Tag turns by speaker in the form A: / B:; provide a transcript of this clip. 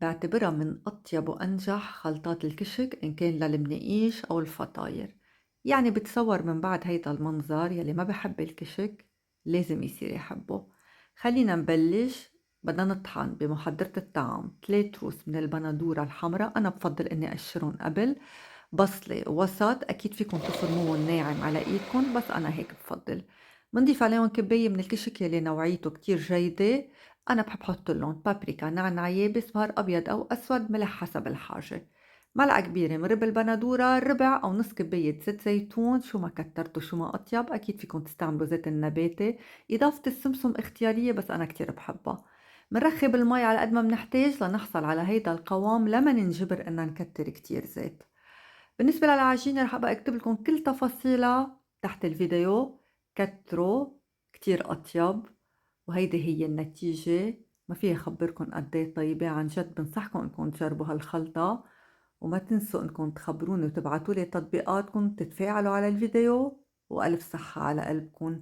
A: بعتبرها من أطيب وأنجح خلطات الكشك إن كان للمناقيش أو الفطاير. يعني بتصور من بعد هيدا المنظر يلي ما بحب الكشك لازم يصير يحبه. خلينا نبلش. بدنا نطحن بمحضرة الطعام 3 روس من البندورة الحمراء، أنا بفضل إني أقشرهم قبل. بصلة وسط، أكيد فيكن تفرموهم ناعم على إيدكن بس أنا هيك بفضل. منضيف عليهم كباية من الكشك يلي نوعيته كتير جيدة. أنا بحب حطلن بابريكا، نعناع يابس، بهار أبيض أو أسود، ملح حسب الحاجة. ملعقة كبيرة من ربع البندورة، ربع أو نص كباية زيت زيتون، شو ما كترتوا شو ما أطيب، أكيد فيكن تستعملوا زيت النباتي. إضافة السمسم اختيارية بس أنا كتير بحبها. منرخي المي على قد ما منحتاج لنحصل على هيدا القوام، لما ننجبر إننا نكتر كتير زيت. بالنسبة للعجينة رح أبقى أكتب لكم كل تفاصيلها تحت الفيديو. كتروا كتير أطيب. وهيدي هي النتيجة. ما فيها خبركن قد ايه طيبة، عن جد بنصحكم انكم تجربوا هالخلطة. وما تنسوا انكم تخبروني وتبعتوا لي تطبيقاتكم، تتفاعلوا على الفيديو. وألف صحة على قلبكم.